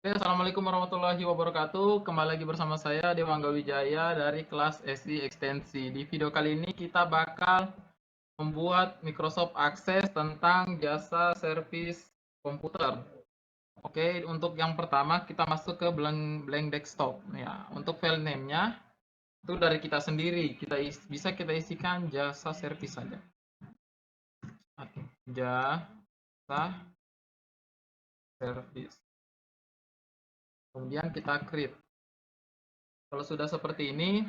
Oke, Assalamualaikum warahmatullahi wabarakatuh. Kembali lagi bersama saya Dewangga Wijaya dari kelas SI Ekstensi. Di video kali ini kita bakal membuat Microsoft Access tentang jasa servis komputer. Oke, untuk yang pertama kita masuk ke blank desktop. Ya, untuk file name-nya itu dari kita sendiri. Bisa kita isikan jasa servis saja. Oke, jasa servis. Kemudian kita create. Kalau sudah seperti ini,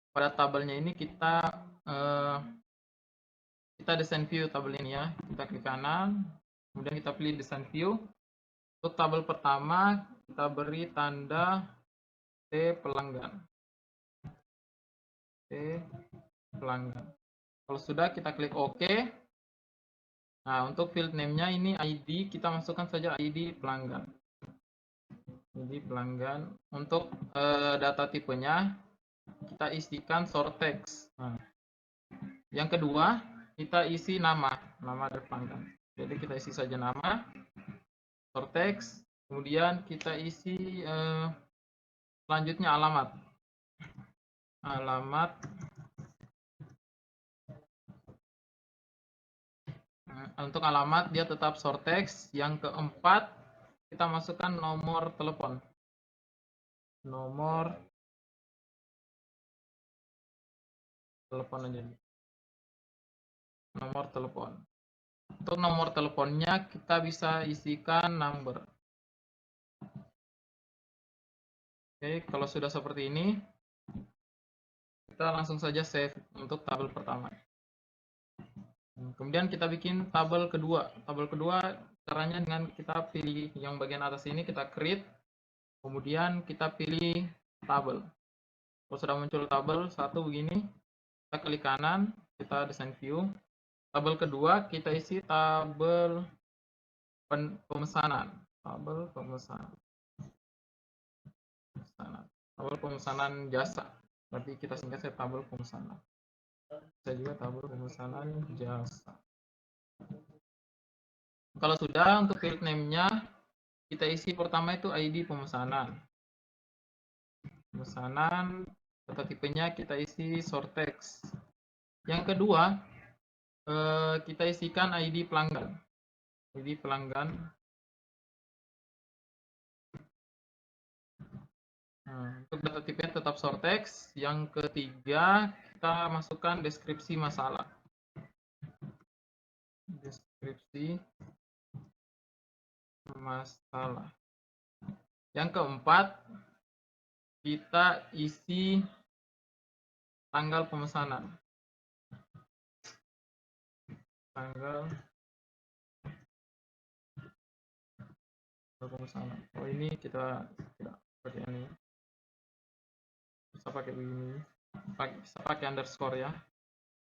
pada tabelnya ini kita desain view tabel ini ya. Kita klik kanan, kemudian kita pilih desain view. Untuk tabel pertama kita beri tanda T pelanggan. T pelanggan. Kalau sudah kita klik OK. Nah, untuk field name-nya ini ID, kita masukkan saja ID pelanggan. ID pelanggan. Untuk data tipenya kita isikan short text. Nah, yang kedua, kita isi nama dari pelanggan. Jadi kita isi saja nama, short text, kemudian kita isi selanjutnya alamat. Untuk alamat dia tetap short text. Yang keempat, kita masukkan nomor telepon. Nomor telepon aja. Nomor telepon. Untuk nomor teleponnya kita bisa isikan number. Oke, kalau sudah seperti ini, kita langsung saja save untuk tabel pertama. Kemudian kita bikin tabel kedua. Tabel kedua caranya dengan kita pilih yang bagian atas ini, kita create, kemudian kita pilih tabel. Kalau sudah muncul tabel satu begini, kita klik kanan, kita desain view. Tabel kedua kita isi tabel pemesanan. Tabel pemesanan jasa. Berarti kita singkat saja tabel pemesanan. Bisa juga tabel pemesanan jasa. Kalau sudah, untuk field name-nya kita isi pertama itu ID pemesanan. Data tipenya kita isi short text. Yang kedua, kita isikan ID pelanggan. ID pelanggan. Untuk data tipenya tetap short text. Yang ketiga, kita masukkan deskripsi masalah. Deskripsi masalah. Yang keempat, kita isi tanggal pemesanan. Tanggal pemesanan. Oh, ini kita tidak pakai ini. Bisa pakai begini. Bisa pakai underscore ya.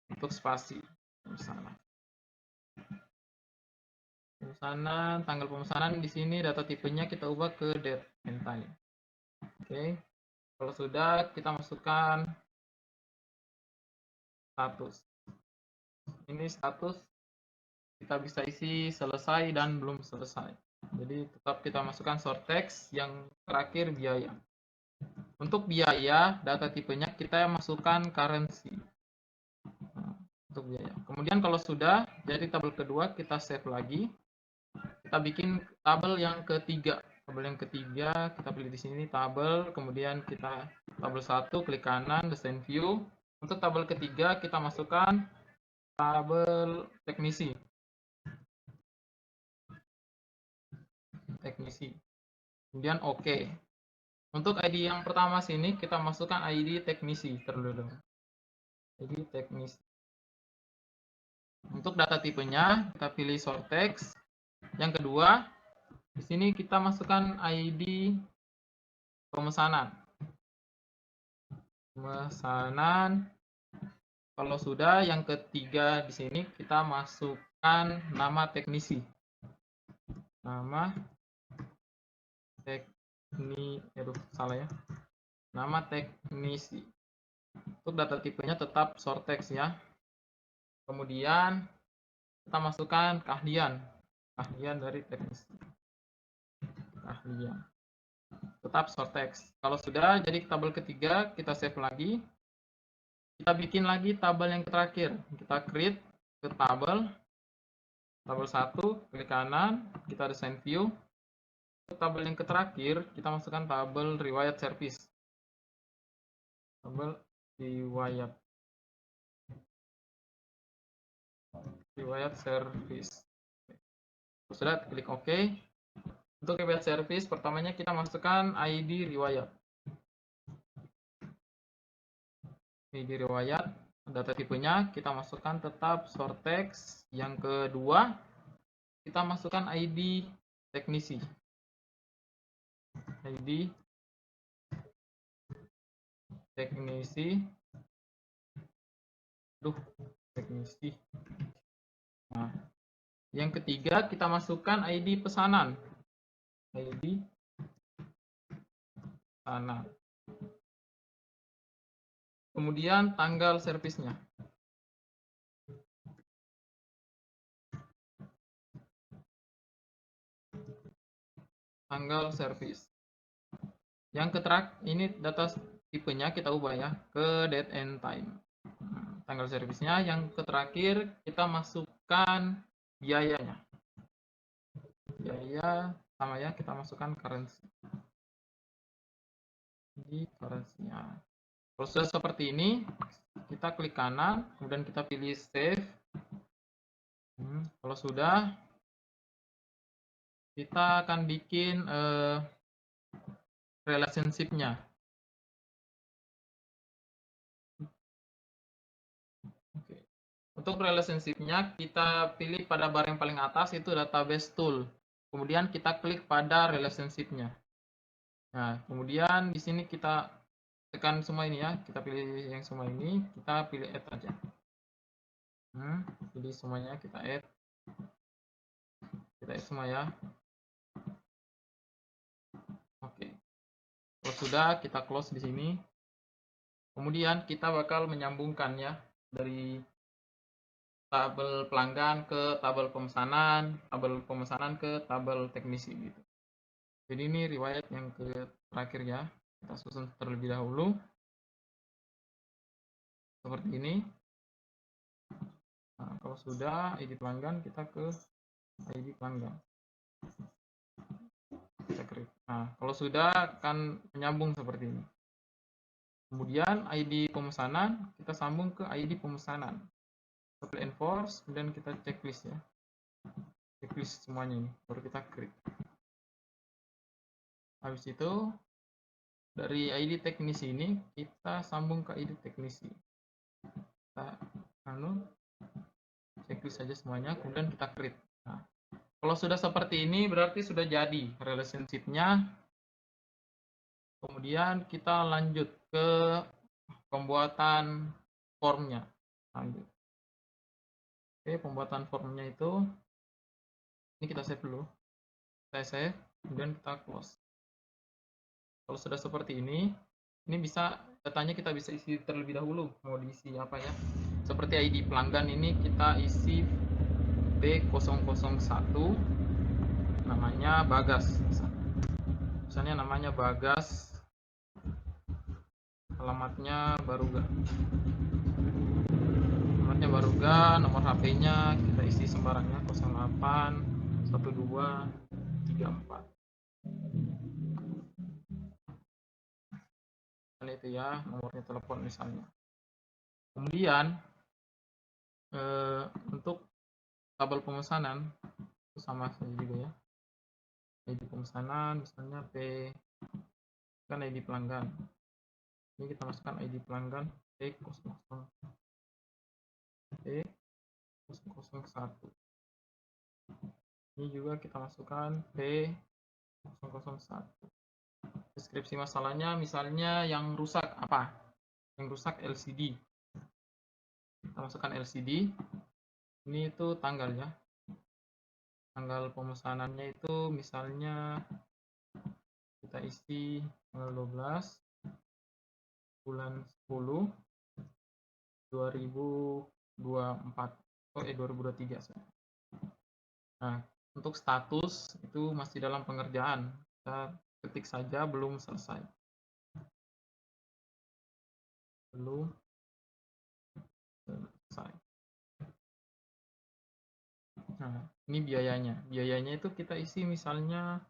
Untuk spasi pemesanan. Pemesanan, tanggal pemesanan di sini data tipenya kita ubah ke date and time. Oke. Kalau sudah, kita masukkan status. Ini status kita bisa isi selesai dan belum selesai. Jadi tetap kita masukkan short text. Yang terakhir biaya. Untuk biaya, data tipenya kita masukkan currency. Untuk biaya. Kemudian kalau sudah, jadi tabel kedua kita save lagi. Kita bikin tabel yang ketiga. Tabel yang ketiga kita pilih di sini tabel, kemudian kita tabel 1 klik kanan desain view. Untuk tabel ketiga kita masukkan tabel teknisi. Kemudian OK. Untuk ID yang pertama sini kita masukkan ID teknisi terlebih dahulu. ID teknisi. Untuk data tipenya kita pilih short text. Yang kedua, di sini kita masukkan ID pemesanan. Kalau sudah, yang ketiga di sini kita masukkan nama teknisi. Nama teknisi. Untuk data tipenya tetap short text ya. Kemudian kita masukkan keahlian dari teknisi. keahlian. Tetap short text. Kalau sudah jadi tabel ketiga, kita save lagi. Kita bikin lagi tabel yang terakhir. Kita create ke tabel 1, klik kanan, kita desain view. Ke tabel yang terakhir, kita masukkan tabel riwayat service. Tabel riwayat service. Sudah, klik OK. Untuk riwayat service, pertamanya kita masukkan ID riwayat. ID riwayat, data tipenya kita masukkan tetap short text. Yang kedua, kita masukkan ID teknisi. ID teknisi. Teknisi. Nah, yang ketiga kita masukkan ID pesanan. ID pesanan. Kemudian tanggal servisnya. Tanggal servis. Yang terakhir ini data tipenya kita ubah ya ke date and time. Tanggal servisnya. Yang terakhir kita masukkan biayanya. Biaya sama ya, kita masukkan currency. Di currency-nya. Kalau sudah seperti ini, kita klik kanan, kemudian kita pilih save. Kalau sudah, kita akan bikin relationship-nya. Oke. Untuk relationship-nya, kita pilih pada bar yang paling atas, itu database tool. Kemudian kita klik pada relationship-nya. Nah, kemudian di sini kita tekan semua ini ya, kita pilih yang semua ini, kita pilih add aja. Pilih semuanya, kita add semua ya. Oke. Kalau sudah, kita close di sini. Kemudian kita bakal menyambungkan ya dari tabel pelanggan ke tabel pemesanan ke tabel teknisi gitu. Jadi ini riwayat yang terakhir ya. Kita susun terlebih dahulu. Seperti ini. Nah, kalau sudah ID pelanggan, kita ke ID pelanggan. Kita create. Nah, kalau sudah akan menyambung seperti ini. Kemudian ID pemesanan, kita sambung ke ID pemesanan. Kita enforce, kemudian kita checklist ya. Checklist semuanya ini, baru kita create. Habis itu, dari ID teknisi ini, kita sambung ke ID teknisi. Kita checklist saja semuanya, kemudian kita create. Nah, kalau sudah seperti ini, berarti sudah jadi relationship-nya. Kemudian kita lanjut ke pembuatan formnya. Lanjut. Oke, pembuatan formnya itu, ini kita save dulu. Kita save, kemudian kita close. Kalau sudah seperti ini bisa datanya kita bisa isi terlebih dahulu. Mau diisi apa ya? Seperti ID pelanggan ini kita isi B001, namanya Bagas. Misalnya namanya Bagas, alamatnya Baruga. Alamatnya Baruga, nomor HP-nya kita isi sembarangnya 08 12 34. Itu ya nomornya telepon misalnya. Kemudian untuk tabel pemesanan itu sama saja juga ya. ID pemesanan misalnya P kan ID pelanggan. Ini kita masukkan ID pelanggan P00 P001. Ini juga kita masukkan P001. Deskripsi masalahnya misalnya yang rusak apa? Yang rusak LCD. Kita masukkan LCD. Ini itu tanggalnya. Tanggal pemesanannya itu misalnya kita isi tanggal 12 bulan 10 2024 2023. Nah, untuk status itu masih dalam pengerjaan. Kita ketik saja belum selesai. Belum selesai. Nah, ini biayanya. Biayanya itu kita isi misalnya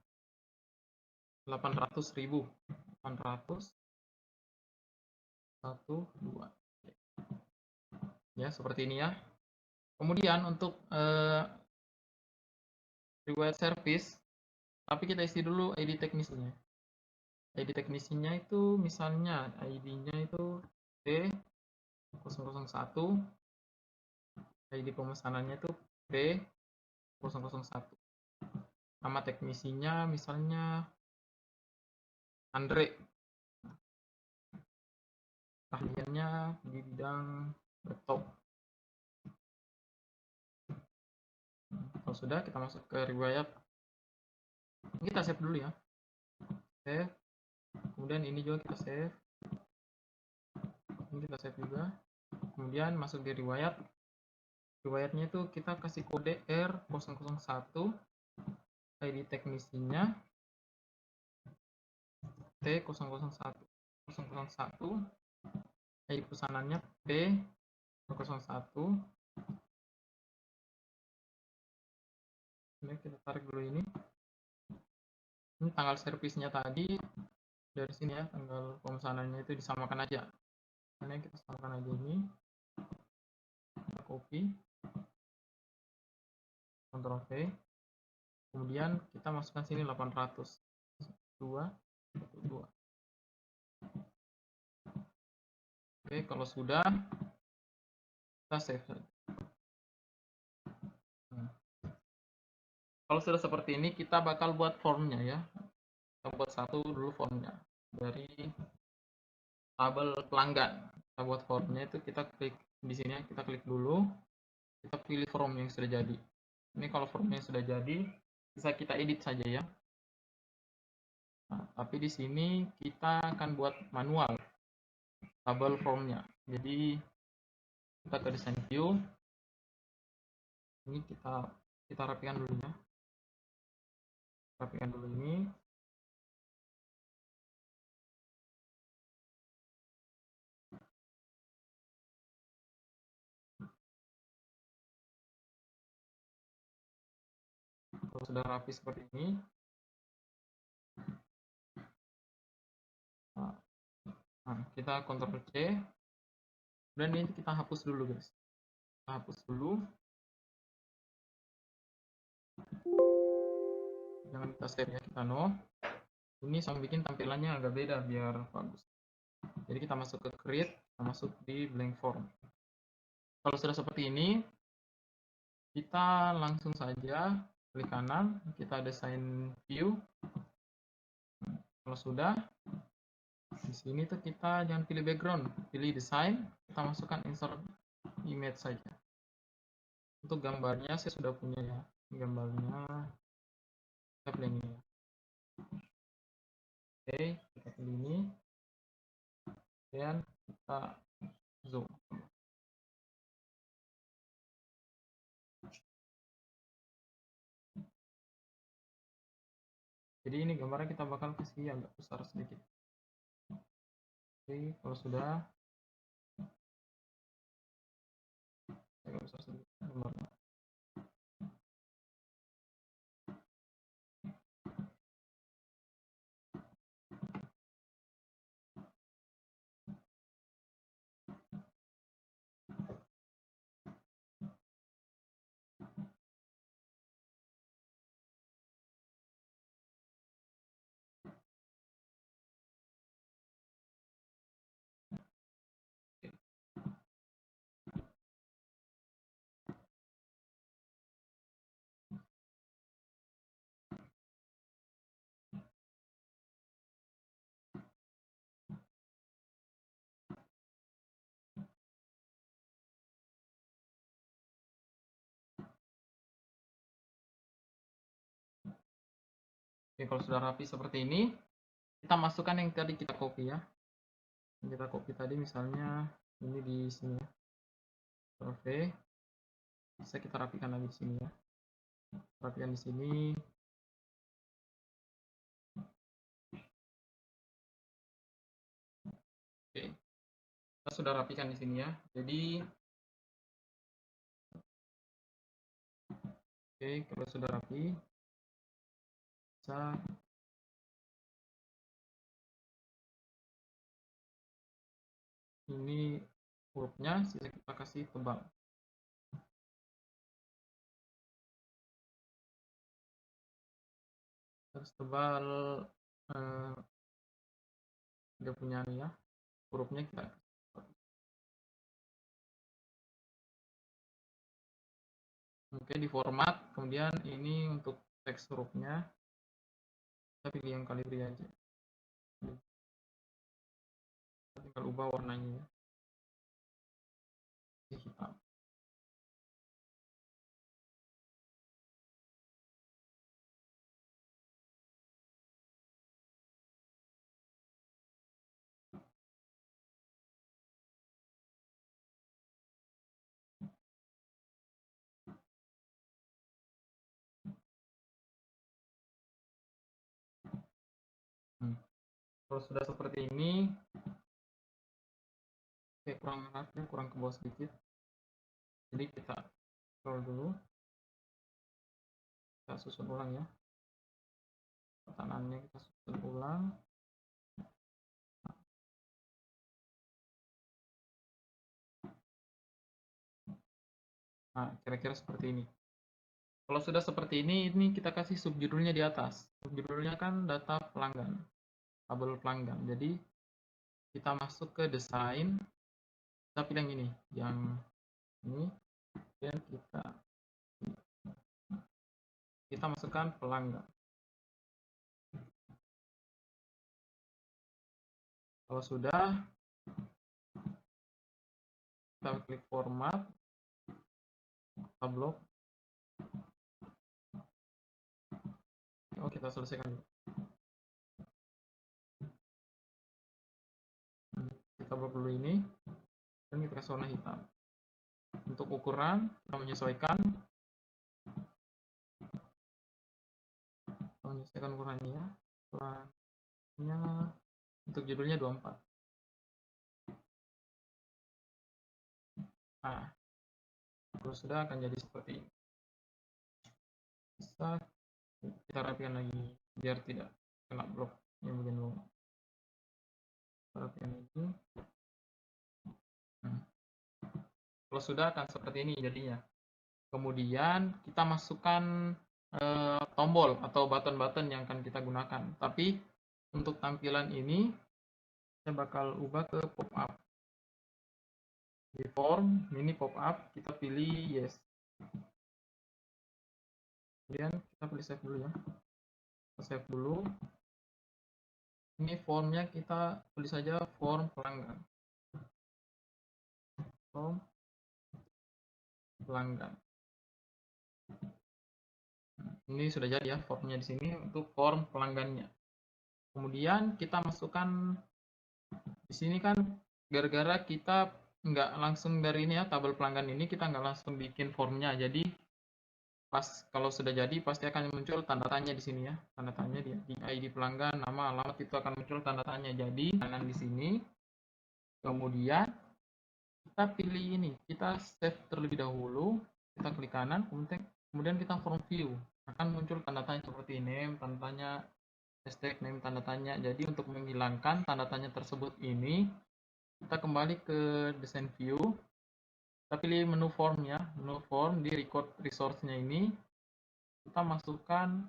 800.000. 800 1 2. Ya, seperti ini ya. Kemudian untuk riwayat service, tapi kita isi dulu ID teknisinya. ID teknisinya itu misalnya ID-nya itu P001, ID pemesanannya itu P001. Nama teknisinya misalnya Andre. Keahliannya di bidang laptop. Kalau sudah, kita masuk ke riwayat. Kita save dulu ya. Save. Kemudian ini juga kita save. Ini kita save juga. Kemudian masuk di riwayat. Riwayatnya itu kita kasih kode R001. ID teknisinya T001. 001. ID pesanannya P001. Ini kita tarik dulu ini. Ini tanggal servisnya tadi dari sini ya, tanggal pemesanannya itu disamakan aja. Ini kita samakan aja ini. Kita copy. Ctrl V. Kemudian kita masukkan sini 800. 2. Oke, kalau sudah kita save saja. Kalau sudah seperti ini, kita bakal buat formnya ya. Kita buat satu dulu formnya dari tabel pelanggan. Kita buat formnya itu kita klik di sini, kita klik dulu, kita pilih form yang sudah jadi. Ini kalau formnya sudah jadi, bisa kita edit saja ya. Nah, tapi di sini kita akan buat manual tabel formnya. Jadi kita ke design view. Ini kita rapikan dulu ya. Rapikan dulu ini. Kalau sudah rapi seperti ini, nah, kita Ctrl C, dan ini kita hapus dulu guys. Kita hapus dulu. Jangan kita save ya, kita no. Ini sama bikin tampilannya agak beda biar bagus. Jadi kita masuk ke create, kita masuk di blank form. Kalau sudah seperti ini, kita langsung saja klik kanan, kita design view. Kalau sudah, di sini tuh kita jangan pilih background, pilih design, kita masukkan insert image saja. Untuk gambarnya saya sudah punya ya, gambarnya kita pilih ini ya. Oke, kita pilih ini, dan kita zoom. Jadi ini gambarnya kita bakal kasih agak besar sedikit. Oke, kalau sudah, agak besar sedikit gambarnya. Oke, kalau sudah rapi seperti ini, kita masukkan yang tadi kita copy ya. Yang kita copy tadi misalnya ini di sini ya. Oke. Bisa kita rapikan lagi di sini ya. Rapikan di sini. Kita sudah rapikan di sini ya. Jadi oke, kalau sudah rapi, bisa ini hurufnya, sisa kita kasih tebal. Terus tebal dia punya nih ya, hurufnya kita oke di format, kemudian ini untuk teks hurufnya kita pilih yang Calibri aja, kita tinggal ubah warnanya ya, di hitam. Kalau sudah seperti ini, oke kurang ke bawah sedikit, jadi kita scroll dulu, kita susun ulang ya, pertanyaannya kita susun ulang. Nah, kira-kira seperti ini. Kalau sudah seperti ini kita kasih subjudulnya di atas. Subjudulnya kan data pelanggan, tabel pelanggan. Jadi kita masuk ke desain, kita pilih yang ini, dan kita masukkan pelanggan. Kalau sudah, kita klik format, tablo. Oh, kita selesaikan dulu. Kita blok dulu ini, dan kita kasih warna hitam. Untuk ukuran, kita menyesuaikan ukurannya ya. Ukurannya untuk judulnya 24. Nah, kalau sudah akan jadi seperti ini. Bisa kita rapikan lagi biar tidak kena blok yang bagian bawah. Rapikan lagi. Kalau sudah akan seperti ini jadinya. Kemudian kita masukkan tombol atau button-button yang akan kita gunakan. Tapi untuk tampilan ini saya bakal ubah ke pop-up. Di form ini pop-up, kita pilih yes. Kemudian kita pilih save dulu ya. Kita save dulu. Ini formnya kita pilih saja form pelanggan. Form pelanggan. Ini sudah jadi ya formnya di sini untuk form pelanggannya. Kemudian kita masukkan di sini kan gara-gara kita nggak langsung dari ini ya tabel pelanggan ini kita nggak langsung bikin formnya. Jadi pas kalau sudah jadi pasti akan muncul tanda tanya di sini ya, tanda tanya di ID pelanggan, nama, alamat itu akan muncul tanda tanya. Jadi kanan di sini, kemudian kita pilih ini, kita save terlebih dahulu, kita klik kanan, kemudian kita form view, akan muncul tanda tanya seperti name, tanda tanya, hashtag name, tanda tanya. Jadi untuk menghilangkan tanda tanya tersebut ini, kita kembali ke design view, kita pilih menu form ya, menu form di record resource-nya ini, kita masukkan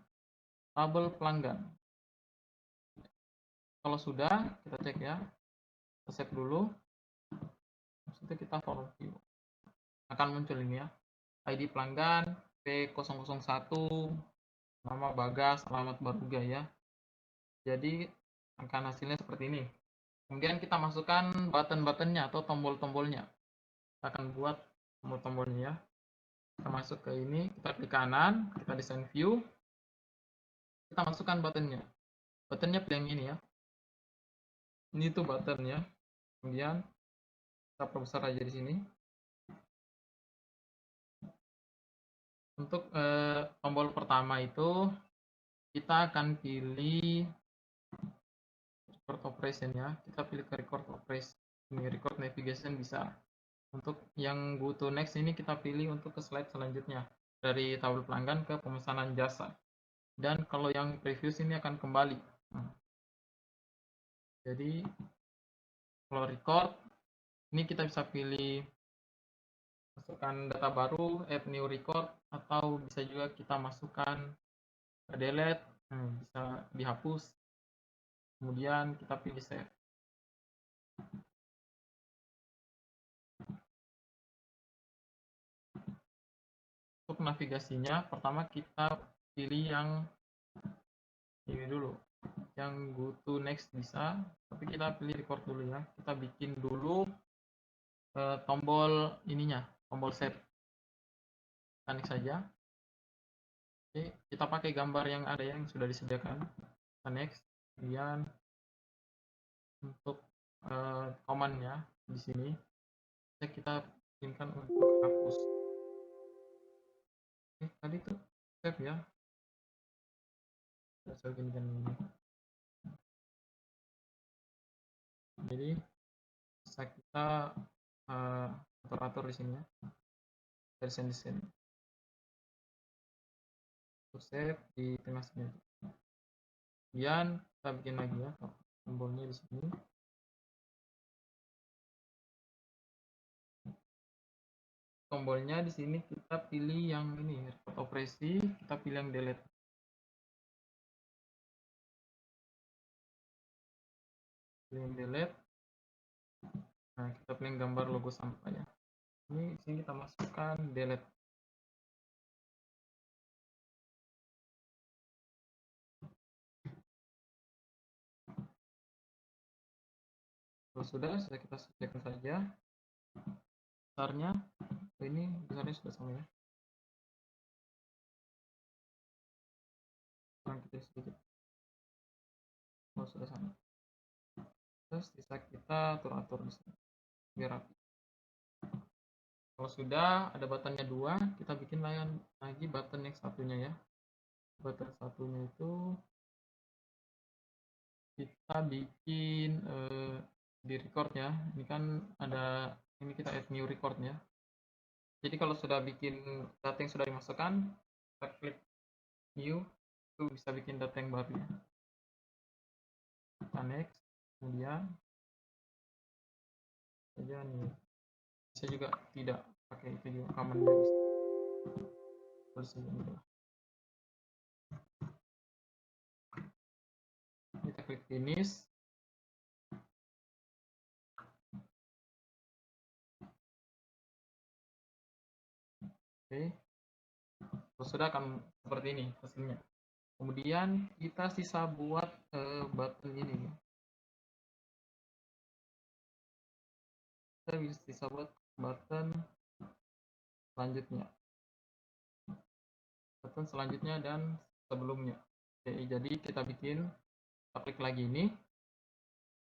tabel pelanggan. Kalau sudah, kita cek ya, kita save dulu, itu kita form view. Akan muncul ini ya, ID pelanggan P001, nama Bagas, alamat Baruga ya. Jadi akan hasilnya seperti ini. Kemudian kita masukkan button-buttonnya atau tombol-tombolnya. Kita akan buat tombol-tombolnya ya. Kita masuk ke ini, kita klik kanan, kita design view, kita masukkan buttonnya. Buttonnya pilih yang ini ya. Ini tuh buttonnya. Kemudian kita perbesar aja di sini. Untuk tombol pertama itu kita akan pilih record operation ya. Kita pilih ke record operation. Ini record navigation bisa. Untuk yang go to next ini kita pilih untuk ke slide selanjutnya, dari tabel pelanggan ke pemesanan jasa. Dan kalau yang previous ini akan kembali. Jadi kalau record ini kita bisa pilih masukkan data baru, add new record, atau bisa juga kita masukkan delete, bisa dihapus, kemudian kita pilih save. Untuk navigasinya, pertama kita pilih yang ini dulu, yang go to next bisa, tapi kita pilih record dulu ya. Kita bikin dulu tombol ininya, tombol save. Kita next saja. Oke, kita pakai gambar yang ada yang sudah disediakan. Kita next, kemudian untuk command-nya di sini kita bikinkan untuk hapus. Oke, tadi tuh save ya. Saya bikinkan ini. Jadi bisa kita atur-atur di sini ya. Version di sini. Save di tengah sini. Kemudian kita bikin lagi ya tombolnya di sini. Tombolnya di sini kita pilih yang ini, record operasi, kita pilih yang delete. Pilih yang delete. Nah, kita pilih gambar logo sampah ya. Ini di sini kita masukkan delete. Kalau sudah kita sesuaikan saja besarnya. Ini besarnya sudah sama ya. Kurang kita sedikit. Kalau sudah sama. Terus bisa kita atur-atur di sini biar rapi. Kalau sudah ada buttonnya 2, kita bikin lagi button yang satunya ya. Button satunya itu kita bikin di record ya. Ini kan ada, ini kita add new record ya. Jadi kalau sudah bikin data yang sudah dimasukkan, kita klik new, itu bisa bikin data yang baru ya. Kita next, kemudian saja nih. Bisa juga tidak pakai itu juga command bisa. Kita klik finish. Oke, sudah akan seperti ini hasilnya. Kemudian kita sisa buat button ini. Kita bisa buat button selanjutnya. Button selanjutnya dan sebelumnya. Oke, jadi kita bikin, kita klik lagi ini,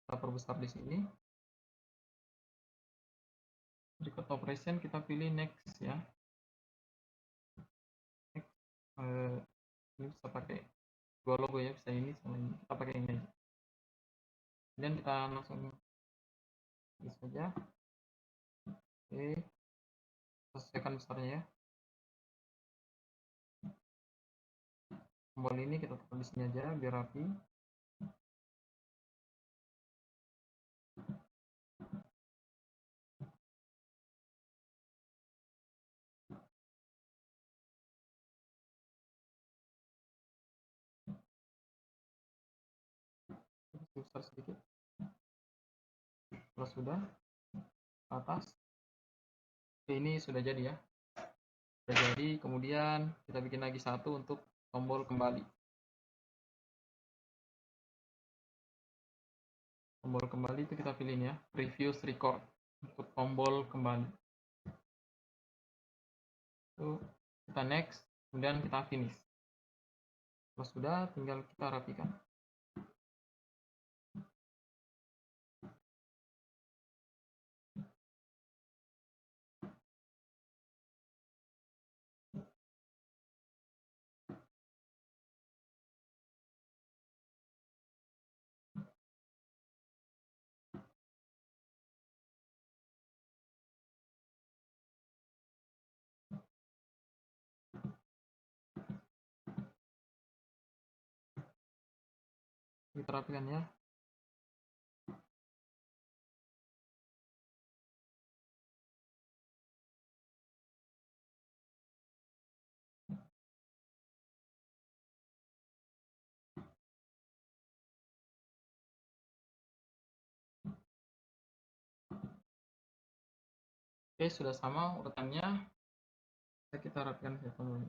kita perbesar di sini. Record operation kita pilih next ya. Next, ini bisa pakai dua logo ya, bisa ini sama ini. Kita pakai ini aja. Kemudian kita langsung ini saja. Oke, sesuaikan besarnya ya. Tombol ini kita taruh di sini aja biar rapi. Besar sedikit. Kalau sudah ke atas, oke, ini sudah jadi ya. Sudah jadi, kemudian kita bikin lagi satu untuk tombol kembali. Tombol kembali itu kita pilih ya, previous record untuk tombol kembali. Itu kita next, kemudian kita finish. Kalau sudah, tinggal kita rapikan. Kita rapikan ya. Oke, sudah sama urutannya. Kita rapikan saja dulu.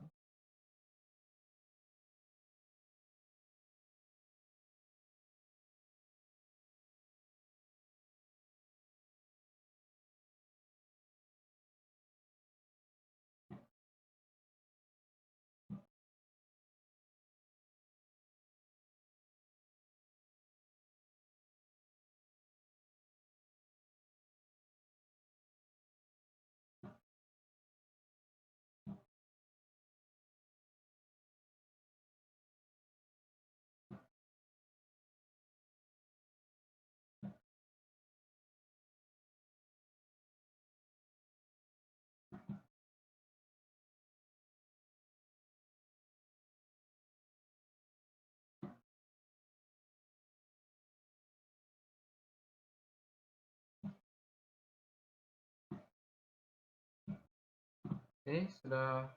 Oke, sudah.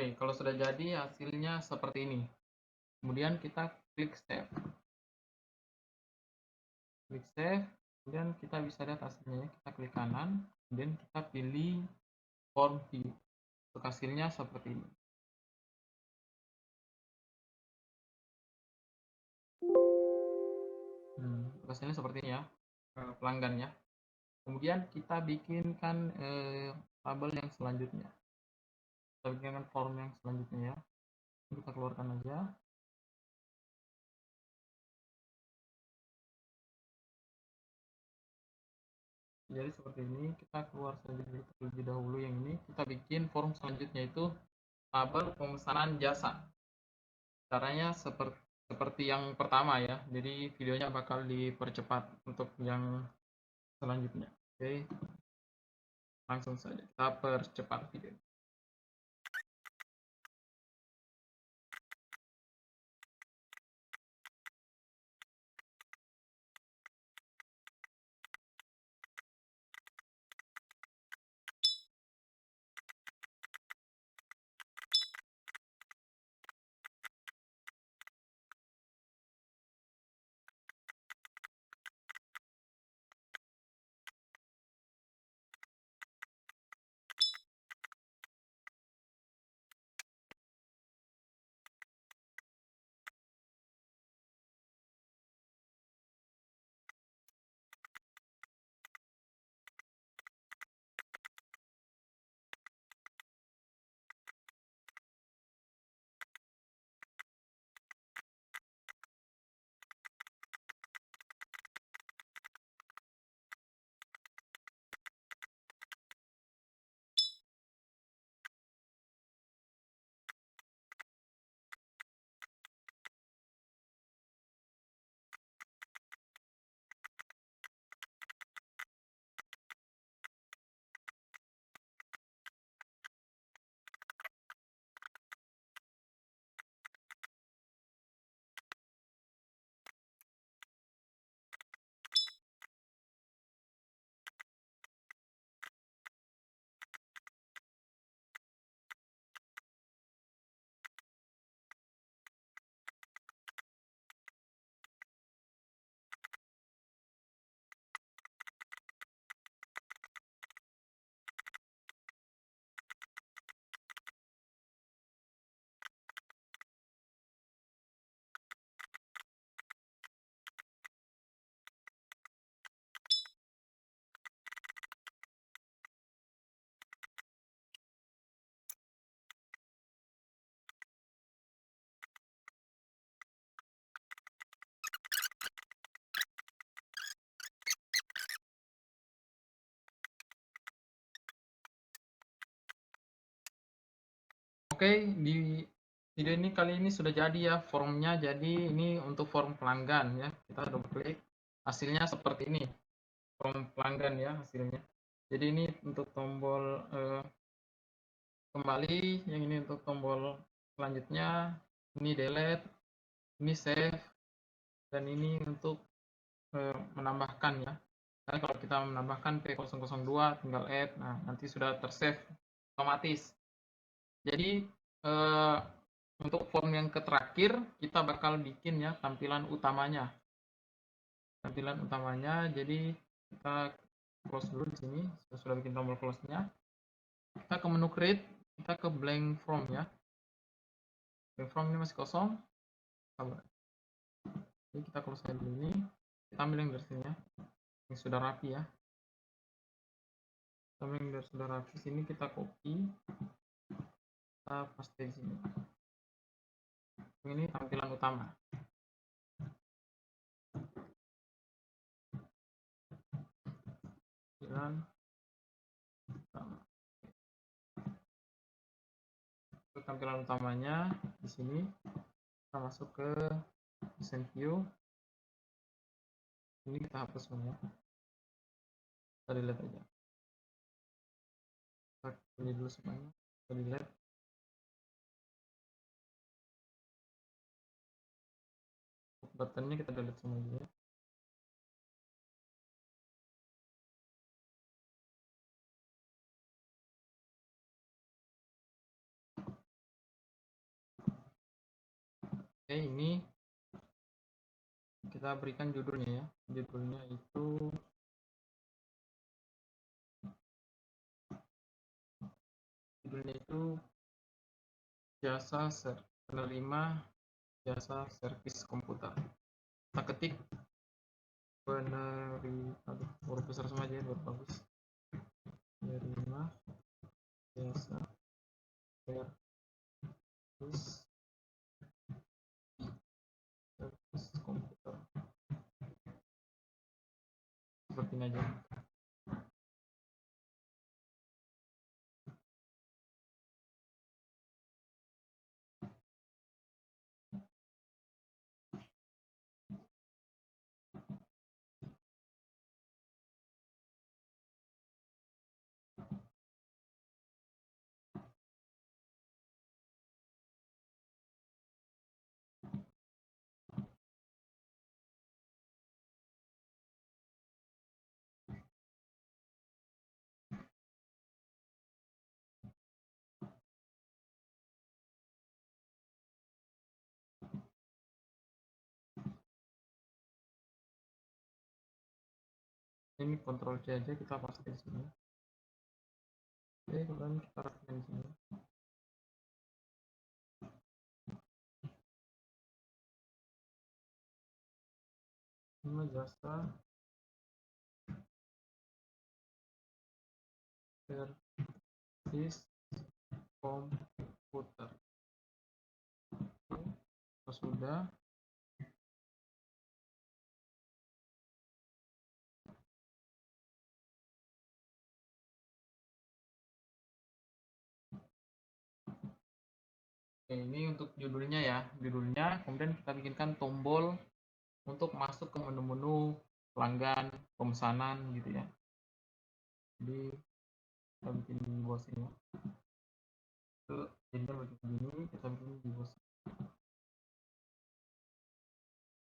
Oke, kalau sudah jadi hasilnya seperti ini. Kemudian kita klik save. Klik save, kemudian kita bisa lihat hasilnya ya. Kita klik kanan, kemudian kita pilih form view. Untuk hasilnya seperti ini. Hasilnya seperti ini ya, pelanggannya. Kemudian kita bikinkan tabel yang selanjutnya. Kita bikinkan form yang selanjutnya ya. Kita keluarkan aja. Jadi seperti ini, kita keluar saja terlebih dahulu yang ini. Kita bikin form selanjutnya itu tabel pemesanan jasa. Caranya seperti yang pertama ya. Jadi videonya bakal dipercepat untuk yang selanjutnya. Oke, langsung saja kita percepat video. Oke, di video ini kali ini sudah jadi ya formnya. Jadi ini untuk form pelanggan ya. Kita double klik. Hasilnya seperti ini. Form pelanggan ya hasilnya. Jadi ini untuk tombol kembali, yang ini untuk tombol selanjutnya, ini delete, ini save, dan ini untuk menambahkan ya. Karena kalau kita menambahkan P002 tinggal add, nah nanti sudah tersave otomatis. Jadi untuk form yang terakhir kita bakal bikin ya tampilan utamanya. Tampilan utamanya, jadi kita close dulu di sini. Saya sudah bikin tombol close-nya. Kita ke menu create, kita ke blank form ya. Blank form ini masih kosong. Jadi kita close dulu ini. Kita ambil yang dari sini ya. Yang sudah rapi ya. Kita ambil yang dari sudah rapi. Sini kita copy. Kita paste di sini. Ini tampilan utama. Tampilan utama. Untuk tampilan utamanya di sini kita masuk ke design view. Ini kita hapus semua. Kita delete aja. Kita pilih dulu semuanya. Kita delete. Buttonnya kita delete semua ya. Oke, ini kita berikan judulnya ya. Judulnya itu jasa penerima jasa servis komputer. Kita ketik penerima, huruf besar semua aja biar bagus. Penerima jasa servis komputer. Seperti ini aja. Ini Ctrl C aja, kita paste di sini. Oke, kemudian kita rapikan di sini. Ini jasa servis komputer. Oke, sudah. Oke, ini untuk judulnya ya. Judulnya, kemudian kita bikinkan tombol untuk masuk ke menu-menu pelanggan, pemesanan gitu ya. Jadi kita bikin di bawah sini. Itu jadinya begini, kita bikin di bawah sini.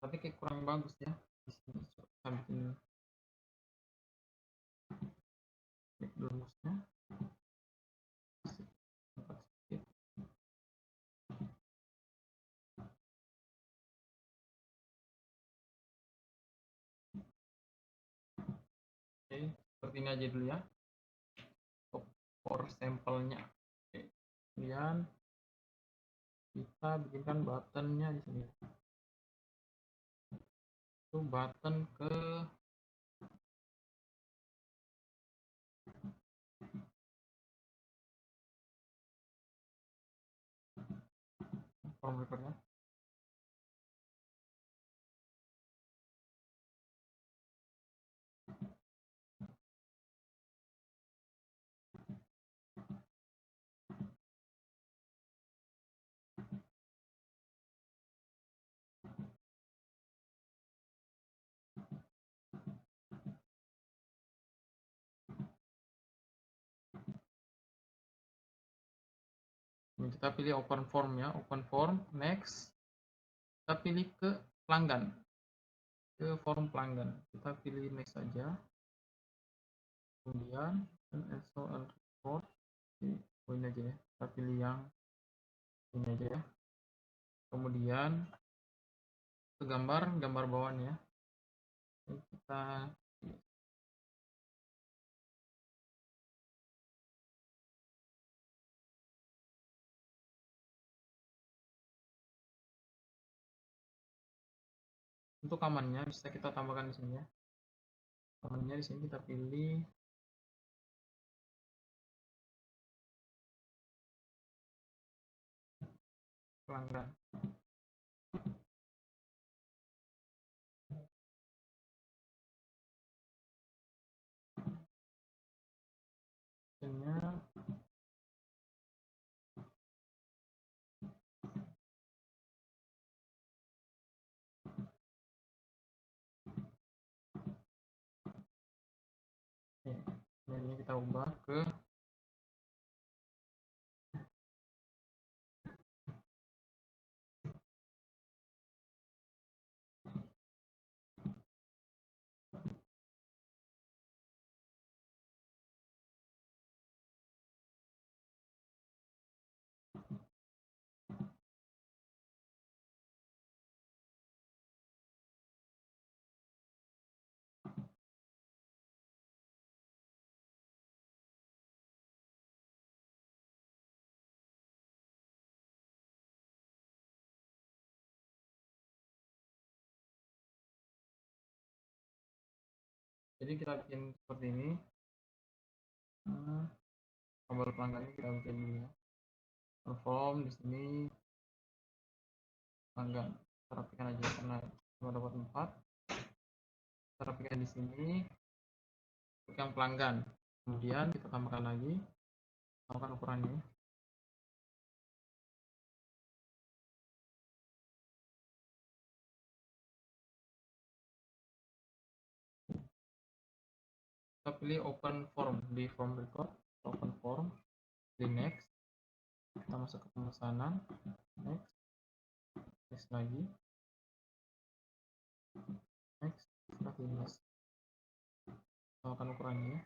Tapi kayak kurang bagus ya. Di sini kita bikin background-nya. Oke, seperti ini aja dulu ya. For sampelnya. Oke. Kemudian kita bikinkan buttonnya di sini. Itu button ke form recorder. Ini kita pilih open form ya, open form, next. Kita pilih ke pelanggan, ke form pelanggan. Kita pilih next saja. Kemudian install report. Ini aja ya. Kita pilih yang ini aja ya. Kemudian ke gambar bawaan ya. Ini kita untuk amannya bisa kita tambahkan di sini ya. Amannya di sini kita pilih pelanggan. Ini kita ubah ke jadi kita bikin seperti ini. Tombol pelanggannya kita bikin ini ya. Perform di sini pelanggan. Kita rapikan aja karena cuma dapat 4. Kita rapikan di sini yang pelanggan. Kemudian kita tambahkan lagi, tambahkan ukurannya. Kita pilih open form di form record, open form, di next. Kita masuk ke pemesanan, next, next lagi, next, kita pilih next. Tambahkan ukurannya.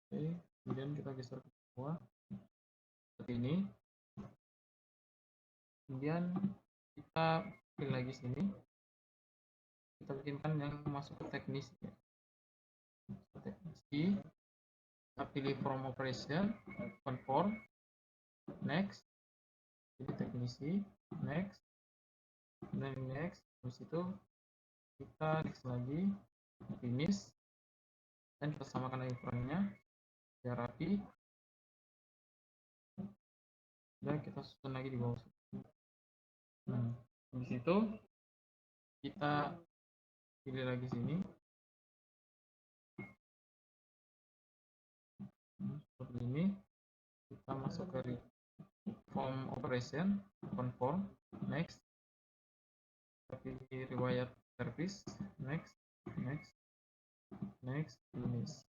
Oke, kemudian kita geser ke bawah seperti ini. Kemudian kita pilih lagi sini, kita bikinkan yang masuk ke teknis ya. Teknisi, kita pilih from operation, open form, next, pilih teknisi, next, dan next. Habis itu kita next lagi, finish, dan kita samakan lagi ukurannya biar rapi. Dan kita susun lagi di bawah. Nah, habis itu kita pilih lagi sini, seperti ini. Kita masuk ke form operation, open form, next, kita pilih riwayat service, next, next, next, finish.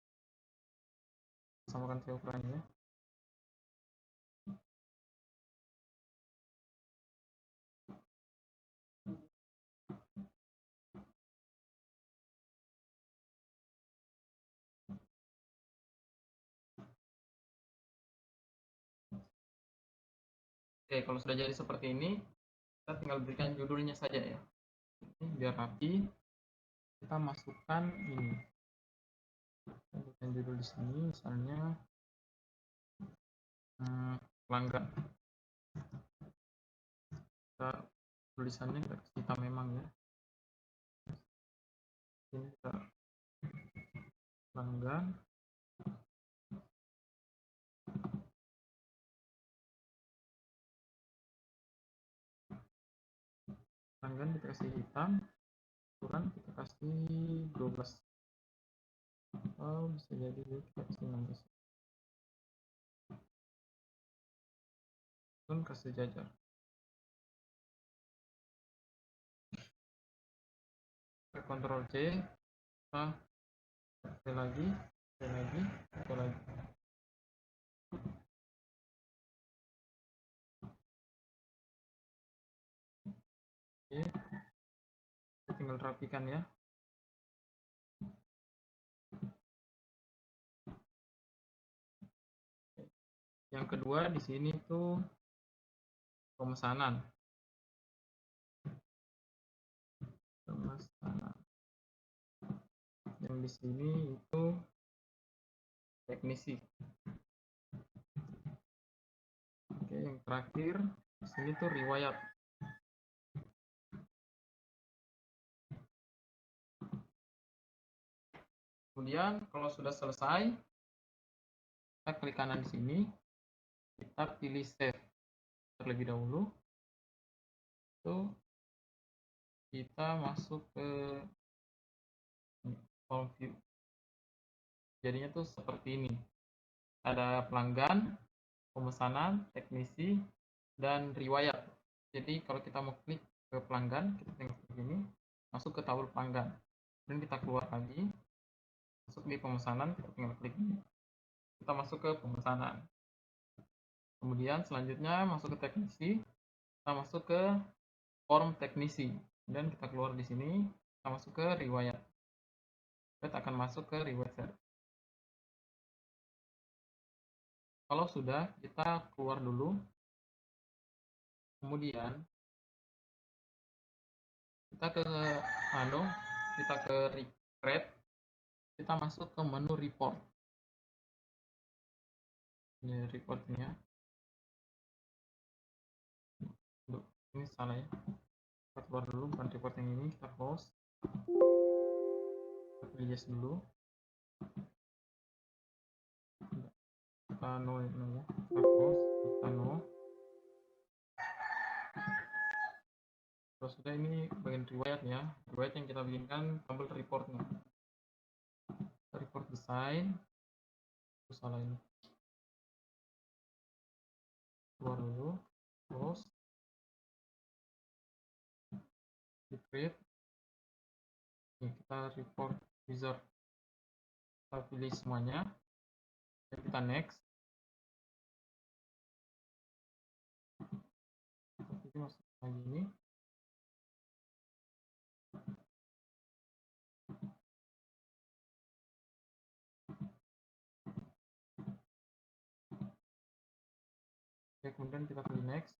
Samakan ke ukurannya. Oke, kalau sudah jadi seperti ini, kita tinggal berikan judulnya saja ya. Ini biar rapi, kita masukkan ini. Kita berikan judul di sini, misalnya pelanggan. Kita tulisannya kita memang ya. Ini kita pelanggan. Pelanggan kita kasih hitam, ukuran kita kasih 12. Oh, bisa jadi kita kasih 16. Pun kasih jajar. Ctrl C, lagi, lagi. tinggal rapikan ya. Yang kedua di sini tuh pemesanan. Yang di sini itu teknisi. Oke, yang terakhir di sini tuh riwayat. Kemudian kalau sudah selesai, kita klik kanan di sini, kita pilih save terlebih dahulu. Itu kita masuk ke form view. Jadinya tuh seperti ini. Ada pelanggan, pemesanan, teknisi, dan riwayat. Jadi kalau kita mau klik ke pelanggan, kita tinggal klik ini, masuk ke tabel pelanggan. Dan kita keluar lagi, masuk di pemesanan, kita tinggal klik ini. Kita masuk ke pemesanan. Kemudian selanjutnya masuk ke teknisi, kita masuk ke form teknisi. Dan kita keluar di sini, kita masuk ke riwayat. Kita akan masuk ke riwayat service. Kalau sudah, kita keluar dulu. Kemudian kita ke recreate, kita masuk ke menu report. Ini reportnya. Ini salah ya. Kita keluar dulu, bukan report yang ini, kita close. Kita pilih yes dulu. Kita no ya. Kita close, kita no. Terus sudah, ini bagian riwayat ya. Riwayat yang kita bikinkan tabel reportnya. Report design. Itu salah ini. Keluar dulu, close. Create. Ini kita report wizard. Kita pilih semuanya. Dan kita next. Kita masuk lagi ini. Oke, kemudian kita pilih next.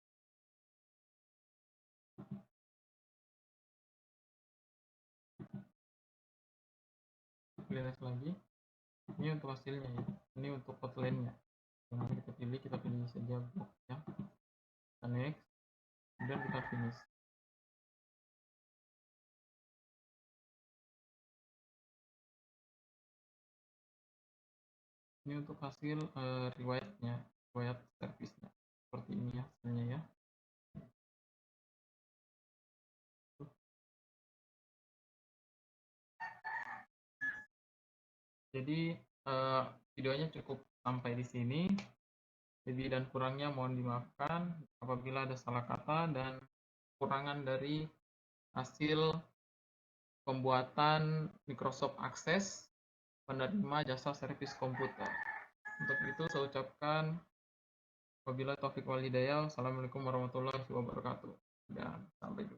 Pilih next lagi. Ini untuk hasilnya ya. Ini untuk outline-nya. Yang kita pilih saja bloknya. Kita next. Kemudian kita finish. Ini untuk hasil riwayatnya, riwayat servisnya. Seperti ini ya hasilnya ya. Jadi videonya cukup sampai di sini. Lebih dan kurangnya mohon dimaafkan apabila ada salah kata dan kekurangan dari hasil pembuatan Microsoft Access penerima jasa servis komputer. Untuk itu saya ucapkan wabillahi taufiq wal hidayah. Assalamualaikum warahmatullahi wabarakatuh. Dan sampai jumpa.